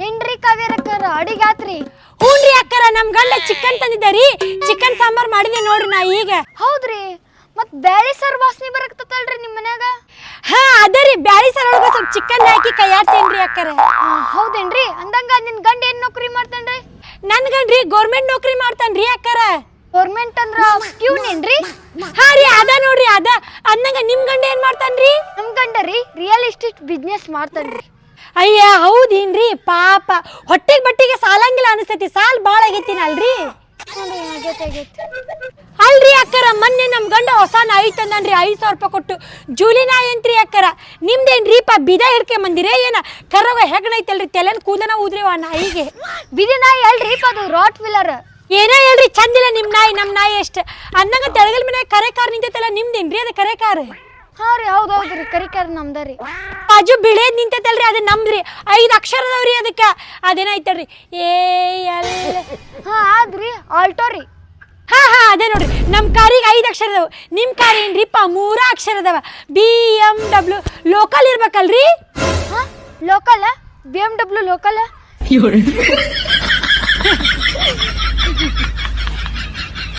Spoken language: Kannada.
ಏನ್ರಿ ಕಾವ್ಯರಕ್ಕರ ಅಡಿಗೆ ಆತ್ರಿ? ಹ್ಞೂನ್ರಿ ಅಕ್ಕರ, ನಮ್ ಗಂಡ ಚಿಕನ್ ತಂದಿದ್ದಾರಿ. ಚಿಕನ್ ಸಾಂಬಾರ್ ಮಾಡಿದೆ ನೋಡ್ರಿ ನಾ ಈಗ. ಹೌದ್ರಿ, ಮತ್ ಬ್ಯಾಳಿ ಸಾರು ವಾಸನೆ ಬರಕತ್ತಲ್ರಿ ನಿಮ್ ಮನ್ಯಾಗ? ಹಾ ಅದರಿ, ಬ್ಯಾಳಿ ಸಾರ್ ಒಳಗ ಸ್ವಲ್ಪ ಚಿಕನ್ ಹಾಕಿ ಕೈಯಾಡ್ಸೇನ್ರಿ ಅಕ್ಕರ. ಹೌದೇನ್ರಿ? ಅಂದಂಗ ನಿನ್ ಗಂಡ ಏನ್ ನೌಕರಿ ಮಾಡ್ತಾನ್ರಿ? ನನ್ ಗಂಡ್ರಿ ಗೌರ್ಮೆಂಟ್ ನೌಕರಿ ಮಾಡ್ತಾನ್ರಿ ಅಕ್ಕರ. ಗೌರ್ಮೆಂಟ್ ಅಂದ್ರ ಪ್ಯೂನ್ ಏನ್ರಿ? ಹಾ ರೀ, ಅದ ನೋಡ್ರಿ ಅದ. ಅಂದಂಗ ನಿಮ್ ಗಂಡ ಏನ್ ಮಾಡ್ತಾನ್ರಿ? ನಮ್ ಗಂಡ ರೀ ರಿಯಲ್ ಎಸ್ಟೇಟ್ ಬಿಸ್ನೆಸ್ ಮಾಡ್ತಾನ್ರಿ. ಅಯ್ಯ ಹೌದೇನ್ರಿ? ಪಾಪ ಹೊಟ್ಟಿಗೆ ಬಟ್ಟಿಗೆ ಸಾಲಂಗಿಲ್ಲ ಅನಿಸ್ತೈತಿ. ಸಾಲ್ ಬಾಳ ಆಗೈತಿನಲ್ರಿ. ಅಲ್ರಿ ಅಕ್ಕರ, ಮೊನ್ನೆ ನಮ್ ಗಂಡ ಹೊಸ ನಾಯಿ ತಂದನ್ರಿ 5,000 ರೂಪಾಯಿ ಕೊಟ್ಟು. ಜೂಲಿ ನಾಯಿ ಅಂತ್ರಿ ಅಕ್ಕರ. ನಿಮ್ದೇನ್ರಿಪ್ಪ ಬಿದ ಹಿಡ್ಕೆ ಬಂದಿರೇ ಏನ? ಕರಗ ಹೆಗ್ಣೈತಲ್ರಿ, ತೆಲೆನ್ ಕೂದನ ಊದ್ರಿ ಆ ನಾಯಿಗೆ. ಬಿದಿ ನಾಯಿ ಅಲ್ರಿಪ್ಪ, ಅದು ರಾಟ್ ವಿಲ್ಲರ್. ಏನೋ ಹೇಳ್ರಿ, ಚಂದಿಲ್ಲ ನಿಮ್ ನಾಯಿ. ನಮ್ ನಾಯಿ ಅಷ್ಟ ಅಂದಂಗ ತೆಳಗಲ್ ಮನ್ಯಾಗ ಕರೆ ಕಾರ್ ನಿಂತೈತಲ್ಲ, ನಿಮ್ದೇನ್ರಿ ಅದು ಕರೆ ಕಾರ್? ಹಾ ರೀ, ಹೌದೌದ್ರಿ, ಕರಿಕಾರ ನಮ್ದರಿ. ಬಾಜು ಬಿಳೇದ್ ನಿಂತೈತಲ್ರಿ, ಅದು ನಮ್ದ್ರಿ. 5 ಅಕ್ಷರ ಅದಾವ್ರಿ ಅದಕ್ಕ. ಅದೇನಾಯ್ತಲ್ರಿ, ಹಾ ಆದ್ರಿ ಆಲ್ಟೋ ರೀ. ಹಾ ಹಾ ಅದೇ ನೋಡ್ರಿ, ನಮ್ ಕಾರಿಗೆ 5 ಅಕ್ಷರ ಅದಾವ. ನಿಮ್ ಕಾರ್ ಏನ್ರಿಪ್ಪ 3 ಅಕ್ಷರ ಅದಾವ. BMW ಲೋಕಲ್ ಇರ್ಬೇಕಲ್ರಿ? ಹಾ ಲೋಕಲ್? BMW local?